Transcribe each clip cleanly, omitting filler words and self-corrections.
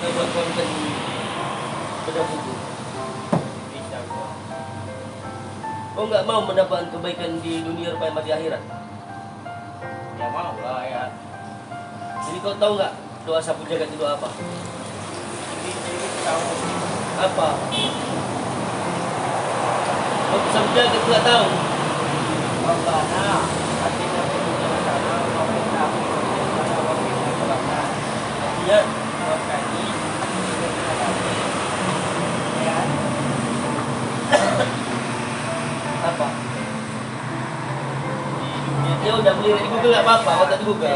buat konten beda buku. Bisa gua. Kau nggak mau mendapatkan kebaikan di dunia rupanya di akhirat? Ya mau lah ya. Jadi kau tahu nggak doa sapu jagat itu apa? Ini tahu Apa? Kau sapu jagat nggak tahu? Rabbana atina fid dunya hasanah wa fil akhirati hasanah wa qina adzabannar. Iya. Wakani ya. Apa? Ya udah beli di Google nggak apa-apa, kau tadi Google.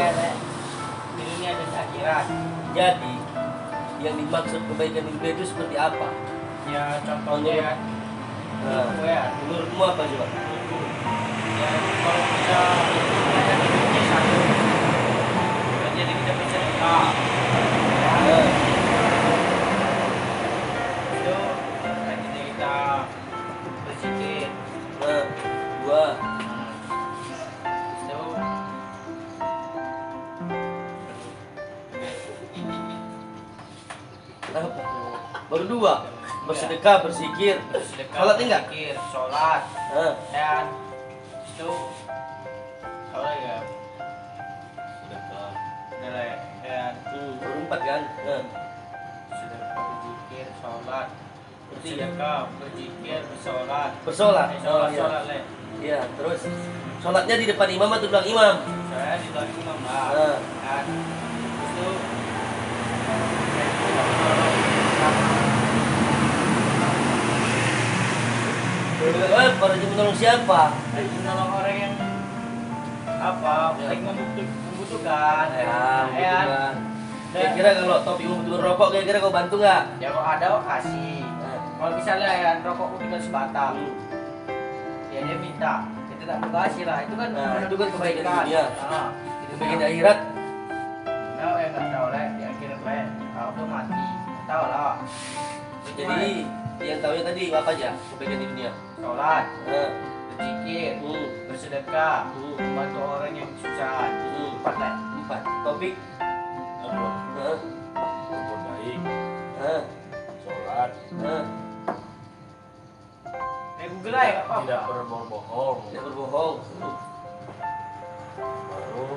Di dunia dan akhirat. Jadi yang dimaksud kebaikan di dunia itu seperti apa? Ya contohnya ya. Nah, Ya. menurutmu apa coba? Ya kalau kita belajar di dunia satu, jadi kita bersedekah. Ya. Nah, Itu nanti kita berzikir. nah, dua, Itu apa? Baru dua, bersedekah, berzikir, bersedekah, sholat enggak? berzikir, sholat, Nah, dan itu sholat ya, Sedekah. dan baru empat kan? Nah, sedekah, berzikir, sholat, berarti ya, bersedekah, berzikir, bersolat, bersolat. sholat, iya. sholat le. Iya, terus sholatnya di depan imam atau di belakang imam? Saya di dalam imam lah, Nah, dan itu para menolong siapa? menolong orang yang apa, Ya. lagi membutuhkan, Bukan. Kira-kira kalau Topik membutuhkan rokok, kira-kira kau bantu nggak? ya kalau ada kok kasih. Nah, Kalau misalnya ya rokokku tinggal sebatang, ya dia minta, kita tak mau kasih lah. Itu kan Nah, itu kan kebaikan di dunia. Nah, kebaikan di akhirat. Nah, ya nggak tahu lah di akhirat lah. Kalau tuh mati, tahu lah. Jadi yang tahunya tadi apa aja kebaikan di dunia? Sholat, Nah, berzikir, hmm, bersedekah, hmm, membantu orang yang kesusahan. hmm. Empat lah. Empat. Topik. Apa? Nah, Berbuat baik. nah, Sholat. nah. Google lah ya, nggak apa-apa. Tidak berbohong. Tidak berbohong. Baru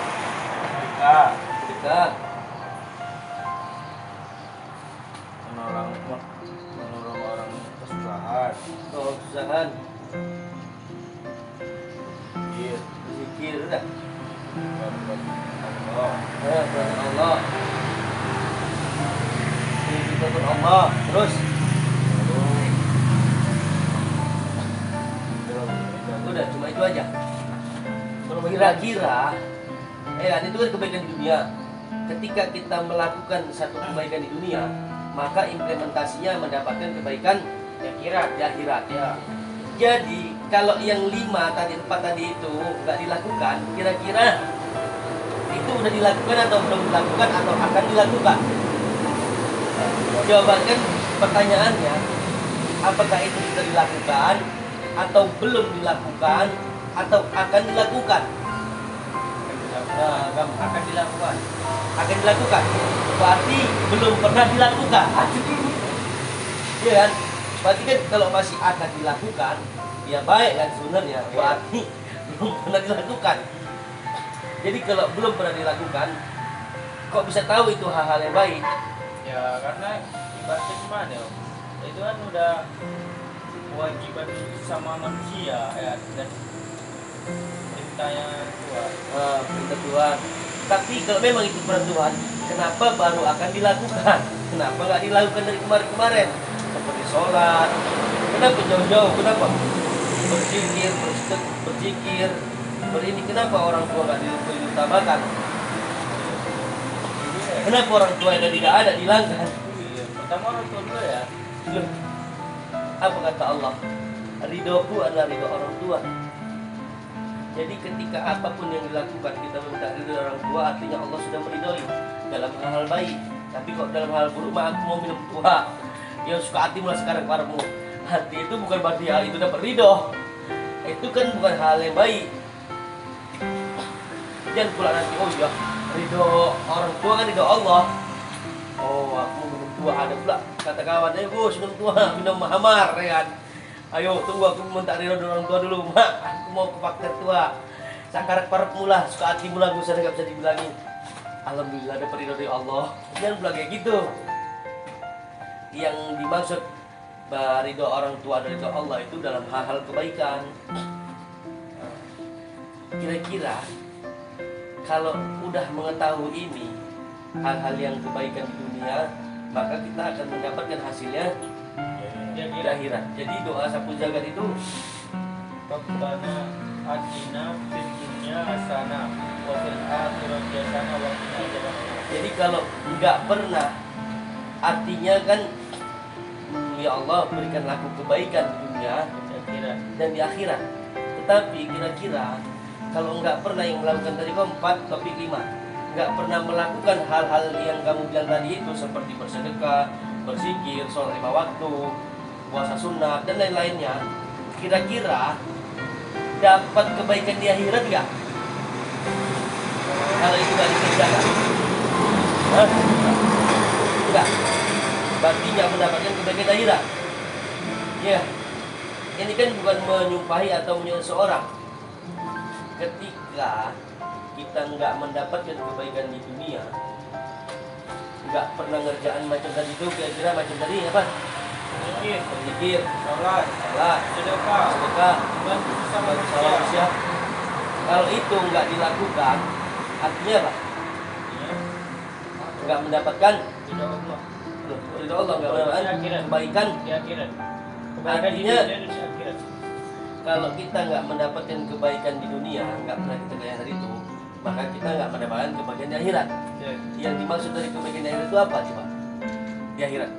sedekah. Sedekah. Menolong orang kesusahan. Oh, kesusahan. Iya. Berzikir udah. Berbuat Allah. Nah, kepada Allah. Kepada Allah. Terus. Udah cuma itu aja. Kalau kira-kira, kan itu kan kebaikan di dunia. Ketika kita melakukan satu kebaikan di dunia, maka implementasinya mendapatkan kebaikan Di akhirat. di akhirat. Ya. Jadi kalau yang 5 tadi 4 tadi itu nggak dilakukan, kira-kira itu udah dilakukan atau belum dilakukan atau akan dilakukan? Jawabannya pertanyaannya, apakah itu sudah dilakukan atau belum dilakukan atau akan dilakukan? Nah, Akan dilakukan. akan dilakukan. Berarti belum pernah dilakukan. Iya kan? Berarti kan kalau masih akan dilakukan, ya baik kan sebenarnya. Berarti belum pernah dilakukan. Jadi kalau belum pernah dilakukan, kok bisa tahu itu hal-hal yang baik? Ya karena ibaratnya gimana ya? Itu kan udah kewajiban sama manusia ya, dan perintahnya Tuhan. Perintah Tuhan. Tapi kalau memang itu perintah Tuhan, kenapa baru akan dilakukan? Kenapa nggak dilakukan dari kemarin-kemarin? Seperti sholat. Kenapa jauh-jauh? Kenapa? Berzikir, berzikir, berini. Kenapa orang tua nggak diutamakan? Kenapa orang tua yang tidak ada dihilangkan? Iya, pertama orang tua dulu ya. Loh, apa kata Allah? Ridhoku adalah ridho orang tua. Jadi ketika apapun yang dilakukan kita minta ridho orang tua, artinya Allah sudah meridhoi dalam hal-hal baik. Tapi kok dalam hal buruk, mah aku mau minum tua, ya suka hati mulai sekarang kepadamu. Hati itu bukan berarti hal itu dapat ridho. Itu kan bukan hal yang baik. Jangan pula nanti, oh iya, ridho orang tua kan ridho Allah. Oh, aku minum tua, ada pula kata kawan, bos minum tua, minum mahamar, ya kan. Ayo tunggu aku minta ridho dari orang tua dulu, mak. Aku mau ke fakir tua. Sakarak parep mula, suka hati mula, gue sadar gak bisa dibilangin. Alhamdulillah ada ridho dari Allah. Jangan pula kayak gitu. Yang dimaksud ridho orang tua dari Allah itu dalam hal-hal kebaikan. Kira-kira kalau udah mengetahui ini hal-hal yang kebaikan di dunia, maka kita akan mendapatkan hasilnya di akhirat. Jadi doa sapu jagat itu Rabbana atina fid dunya hasanah wa fil akhirati hasanah wa qina adzabannar. jadi kalau nggak pernah, artinya kan ya Allah berikan aku kebaikan di dunia dan di akhirat. Tetapi kira-kira kalau nggak pernah yang melakukan tadi keempat, topik 5, nggak pernah melakukan hal-hal yang kamu bilang tadi itu seperti bersedekah, berzikir, sholat 5 waktu, puasa sunat dan lain-lainnya, kira-kira dapat kebaikan di akhirat nggak? Kalau itu nggak dikerjakan, enggak. Berarti nggak mendapatkan kebaikan di akhirat. Ya, ini kan bukan menyumpahi atau menyuruh seorang. Ketika kita nggak mendapatkan kebaikan di dunia, nggak pernah ngerjaan macam tadi itu, kira-kira macam tadi apa? Berzikir, Salat, sedekah, bantu sama sesama manusia. Kalau itu nggak dilakukan, artinya apa? Iya. Nggak mendapatkan Tidak Allah. ridho Allah, nggak mendapatkan kebaikan. Di akhirat. Kebaikan di Artinya, dunia dan di akhirat. kalau kita nggak mendapatkan kebaikan di dunia, nggak pernah kita kayak hari itu, maka kita nggak mendapatkan kebaikan di akhirat. Ya. Yang dimaksud dari kebaikan di akhirat itu apa coba? Di akhirat,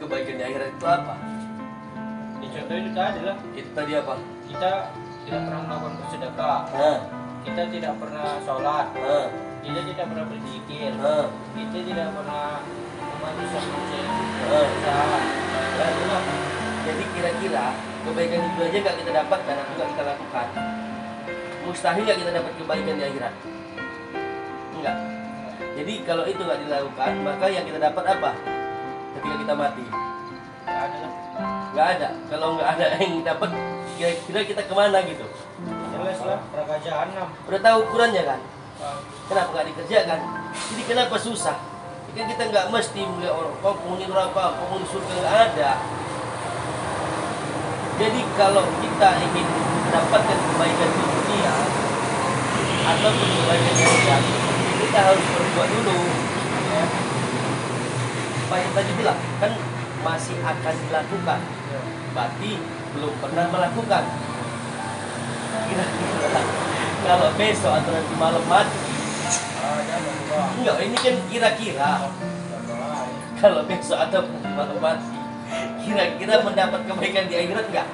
kebaikan di akhirat itu apa? Di contoh itu tadi lah. Itu tadi apa? Kita tidak pernah melakukan bersedekah. Nah, Kita tidak pernah sholat. nah, Kita tidak pernah berzikir. nah, Kita tidak pernah membantu sama nah. usaha. Ya itulah. Jadi kira-kira kebaikan di dunia aja nggak kita dapatkan atau nggak kita lakukan, mustahil nggak kita dapat kebaikan di akhirat? Enggak. Jadi kalau itu nggak dilakukan, maka yang kita dapat apa? Ketika kita mati, Tidak ada lah. nggak ada. Kalau nggak ada yang dapat, kira-kira kita kemana gitu? Jelas lah. Neraka jahanam. Udah tahu ukurannya kan? Kenapa nggak dikerjakan? Jadi kenapa susah? Jadi kita nggak mesti melihat orang kau penghuni neraka, kau penghuni surga, nggak ada. Jadi kalau kita ingin mendapatkan kebaikan di dunia ataupun kebaikan di akhirat, kita harus berbuat dulu. Ya. Pak yang tadi bilang kan masih akan dilakukan, berarti belum pernah melakukan. Kira-kira kalau besok atau nanti malam mati, enggak, ini kan kira-kira kalau besok atau nanti malam mati, kira-kira mendapat kebaikan di akhirat enggak?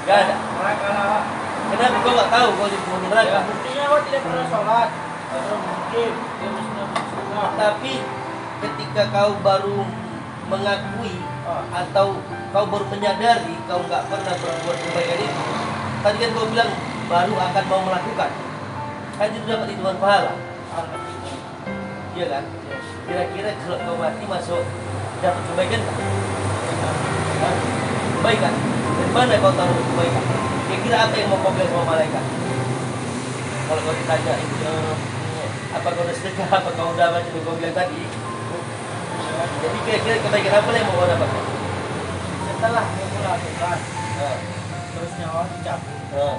Enggak ada. Neraka lah. Kenapa kau nggak tahu kau di penghuni neraka? Buktinya kau tidak pernah sholat. Tidak mungkin. Dia mesti bersedekah. Tapi ketika kau baru mengakui atau kau baru menyadari kau nggak pernah berbuat kebaikan itu, tadi kan kau bilang baru akan mau melakukan, kan itu dapat hitungan pahala. Iya kan? Kira-kira kalau kau mati masuk dapat kebaikan nggak? Hah? Kebaikan? Dari mana kau tahu kebaikan? Kira-kira apa yang mau kau bilang sama malaikat? Kalau kau ditanya itu, apa kau udah sedekah, apa kau udah macam yang kau bilang tadi? Jadi kira-kira kebaikan apa yang mau kau dapatkan? Setelah kamu melakukan, Nah, terus nyawa dicabut. nah.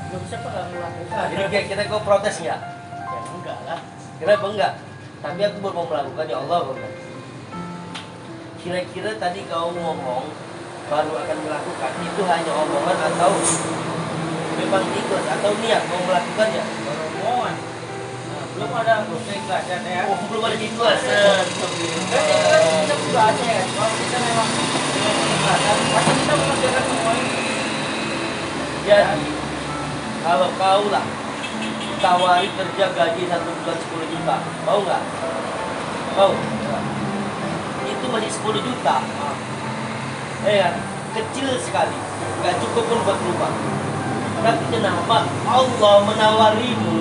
Belum sempat lah melakukan. Jadi kira-kira kau protes nggak? Ya enggak lah. Kenapa enggak? Tapi aku baru mau melakukan, ya Allah bukan. Kira-kira tadi kau ngomong baru akan melakukan, itu hanya omongan atau memang ikhlas atau niat mau melakukannya? Baru omongan. Nah, belum ada keikhlasan ya. Oh, belum ada ikhlas. Kan kita juga ada ya. Kalau kita memang keikhlasan, pasti kita mengerjakan semua ini. Jadi kalau kau lah tawari kerja gaji 1 bulan 10 juta, mau nggak? Mau? Itu masih 10 juta. Ya, kecil sekali, nggak cukup pun buat rumah. Tapi kenapa Allah menawarimu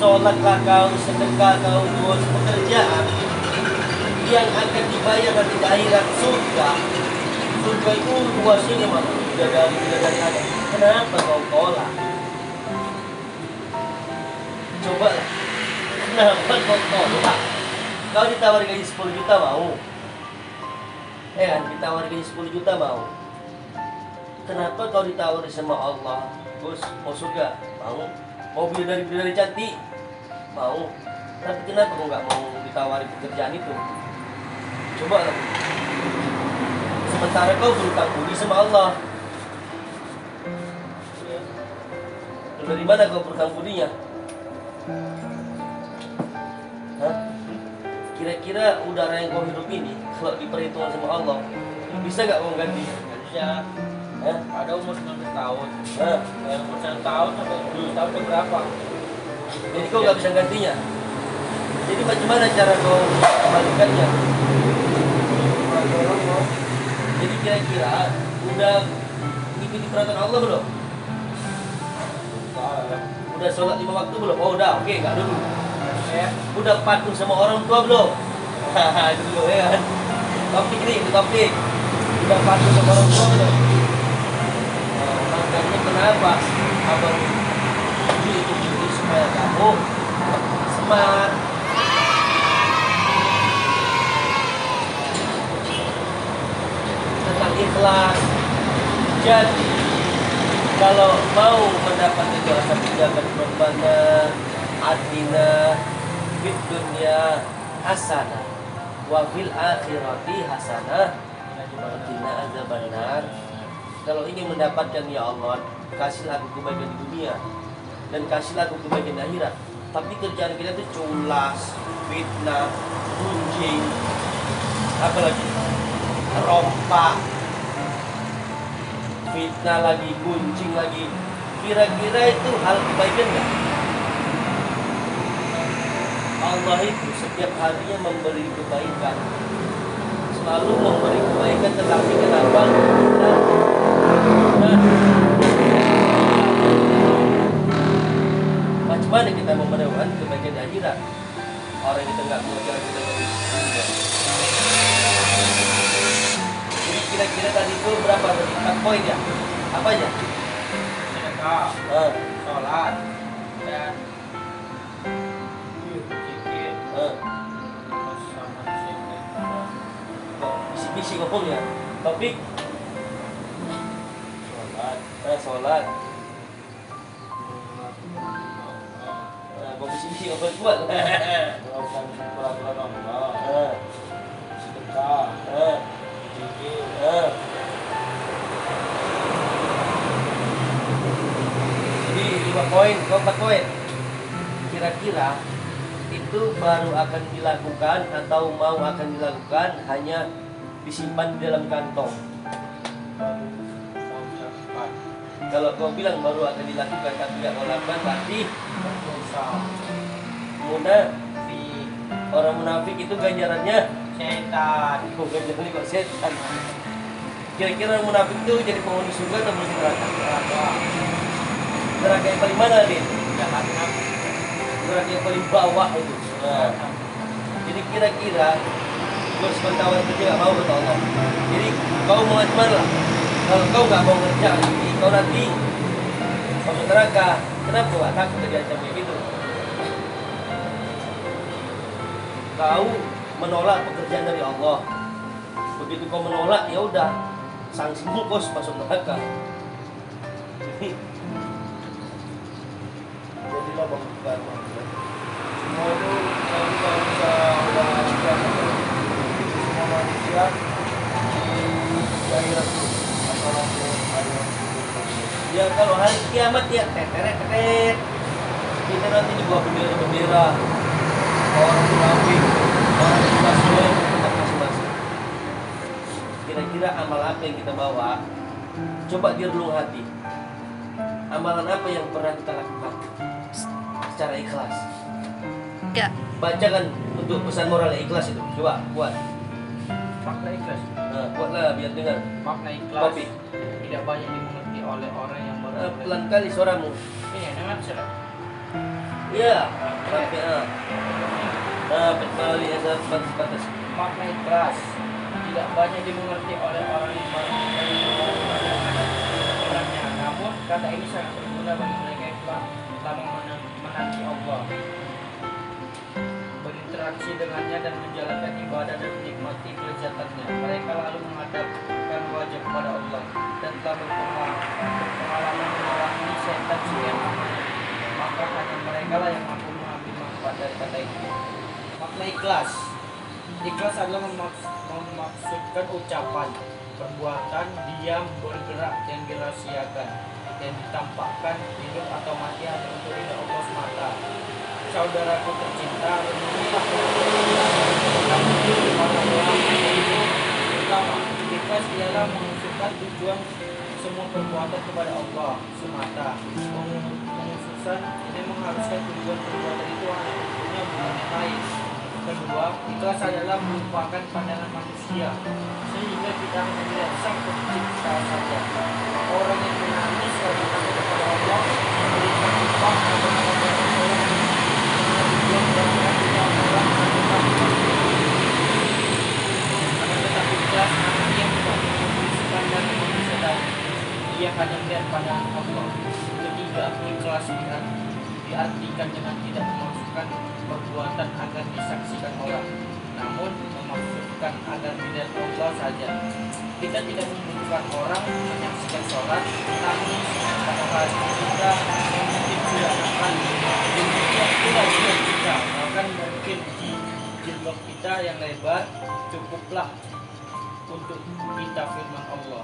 sholatlah kau, sedekah kau, buat pekerjaan yang akan dibayar nanti di akhirat surga. Surga itu luasnya mana? Bidadari ada. Kenapa kau tolak? Coba lah. Kenapa kau tolak? Kau ditawari gaji 10 juta mau? Kan, ditawari gaji 10 juta mau? Kenapa kau ditawari sama Allah? Gus, mau surga? Mau. Mau bidadari cantik? Mau. Tapi kenapa kau nggak mau ditawari pekerjaan itu? Coba lah. Sementara kau berutang budi sama Allah. Dari mana kau berutang budinya? Hah? Kira-kira udara yang kau hidup ini, kalau diperhitungkan sama Allah, bisa nggak kau ganti? Bisa. Hah? Ada umur 19 tahun. Hah? Dari umur 9 tahun sampai 10 tahun itu berapa? Jadi kau nggak bisa gantinya. Jadi macam mana cara kau kembalikannya? Jadi kira-kira udah ikuti peraturan Allah belum? Udah sholat 5 waktu belum? Oh udah, oke, nggak dulu. Udah patuh sama orang tua belum? Hahaha, itu dulu ya kan. Topik nih, itu topik. Udah patuh sama orang tua belum? Nah, makanya kenapa abang itu supaya kamu smart. Tentang ikhlas. Jadi kalau mau mendapatkan juara satu jagat Rabbana atina fid dunya hasanah wa fil akhirati hasanah wa qina adzabannar. Kalau ingin mendapatkan ya Allah, kasihlah aku kebaikan di dunia dan kasihlah aku kebaikan di akhirat. Tapi kerjaan kita itu culas, fitnah, gunjing, apa lagi? Rompak, fitnah lagi, gunjing lagi. Kira-kira itu hal kebaikan nggak? Allah itu setiap harinya memberi kebaikan, selalu memberi kebaikan, tetapi kenapa kita macam mana kita mau mendapatkan kebaikan di akhirat? Orang kita nggak mengajar kita dari dunia. Jadi kira-kira tadi itu berapa? 4 poin ya? Apa aja? Sedekah, sholat, dan zikir, terus sama zikir. Bisik-bisik ngomongnya. Topik sholat. Kau bisik-bisik ngomong kuat. Melakukan peraturan Allah. Sedekah. Zikir. Jadi 5 poin, kau 4 poin. Kira-kira itu baru akan dilakukan atau mau akan dilakukan hanya disimpan di dalam kantong. Kalau kau bilang baru akan dilakukan tapi tidak kau lakukan, berarti munafik. Orang munafik itu ganjarannya Setan. oh, ganjarannya kok setan. Kira-kira orang munafik itu jadi penghuni surga atau penghuni neraka? Neraka yang paling mana, Din? Jahanam. Neraka yang paling bawah itu. Nah, jadi kira-kira gue sebagai tawar kerja gak mau kata Allah. Jadi kau mau macam mana lah? Kalau kau gak mau kerja ini, kau nanti masuk neraka. Kenapa gak takut diancam kayak gitu? Kau menolak pekerjaan dari Allah. Begitu kau menolak, ya udah sanksi bungkus masuk neraka. Jadilah bukan semua itu kalau kita bisa udah semua manusia di akhirat itu masalah Ya kalau hari kiamat ya teteret. Kita nanti dibawa bendera-bendera. Orang munafik, orang muslim, tempat masing-masing. Kira-kira amal apa yang kita bawa? Coba direlung hati. Amalan apa yang pernah kita lakukan secara ikhlas? Enggak. Bacakan untuk pesan moral yang ikhlas itu. Coba buat. Makna ikhlas. Nah, buatlah biar dengar. Makna ikhlas Kopi. tidak banyak dimengerti oleh orang yang baru mulai. Pelan kali suaramu. Ini dengar sudah. Iya, sampai kalau lihat batas. Makna ikhlas tidak banyak dimengerti oleh orang yang baru orangnya. Namun kata ini sangat berguna bagi mereka yang telah menanti Allah, berinteraksi dengannya dan menjalankan ibadah dan menikmati kelezatannya. Mereka lalu menghadapkan wajah kepada Allah dan telah berpengalaman memerangi setan sekian lamanya. Maka hanya mereka lah yang mampu mengambil manfaat dari kata itu. Makna ikhlas. Ikhlas adalah memaksudkan ucapan, perbuatan, diam, bergerak yang dirahasiakan, yang ditampakkan hidup atau mati hanya untuk ridha Allah semata. Saudaraku tercinta, renungilah pertama, ikhlas ialah mengusulkan tujuan semua perbuatan kepada Allah semata. Pengususan ini mengharuskan tujuan perbuatan itu hanya untuknya, bukan yang lain. Kedua, ikhlas adalah melupakan pandangan manusia, sehingga kita hanya melihat sang pencipta saja. Orang yang menangis karena takut kepada Allah, memberikan upah kepada orang tetapi ikhlas hati yang tidak memiliki pandangan manusia tadi. Dia hanya melihat pandangan Allah. Ketiga, ikhlas diartikan dengan tidak memasukkan perbuatan agar disaksikan orang, namun memaksudkan agar dilihat Allah saja. Kita tidak membutuhkan orang menyaksikan sholat, tangis, atau hati kita mungkin sudah akan demikian pula jilbab kita, bahkan mungkin jilbab kita yang lebar cukuplah untuk kita firman Allah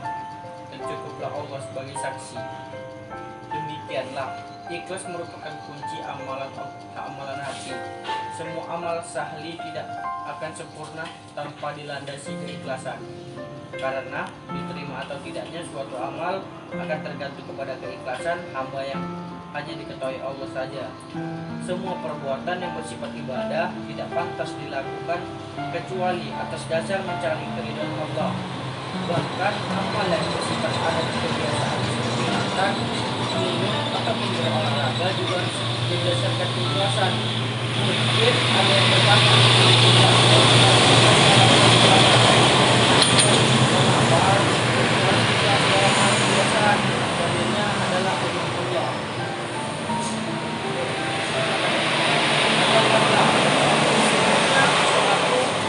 dan cukuplah Allah sebagai saksi. Demikianlah ikhlas merupakan kunci amalan hati. Semua amal sahli tidak akan sempurna tanpa dilandasi keikhlasan. Karena diterima atau tidaknya suatu amal akan tergantung kepada keikhlasan hamba yang hanya diketahui Allah saja. Semua perbuatan yang bersifat ibadah tidak pantas dilakukan kecuali atas dasar mencari keridhaan Allah. Bahkan amal yang bersifat adat kebiasaan seperti makan, minum, ataupun berolahraga juga berdasarkan keikhlasan. Mungkin ada yang berkata adalah Allah.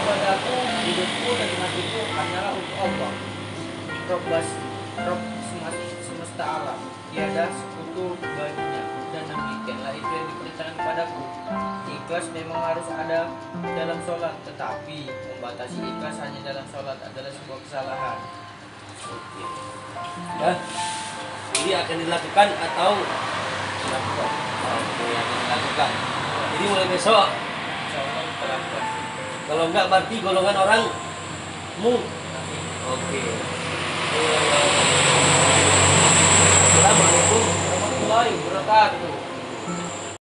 Ibadahku, hidupku dan matiku hanyalah untuk Allah, Rob semesta alam. Tiada sekutu baginya, dan demikianlah itu yang diperintahkan kepadaku. Ikhlas memang harus ada dalam sholat, tetapi membatasi ikhlas hanya dalam sholat adalah sebuah kesalahan. Oke. Ya. Jadi akan dilakukan atau dilakukan? Oke, akan dilakukan. Jadi mulai besok. Insyaallah kita lakukan. Kalau enggak berarti golongan orang mu. Oke. Assalamualaikum warahmatullahi wabarakatuh.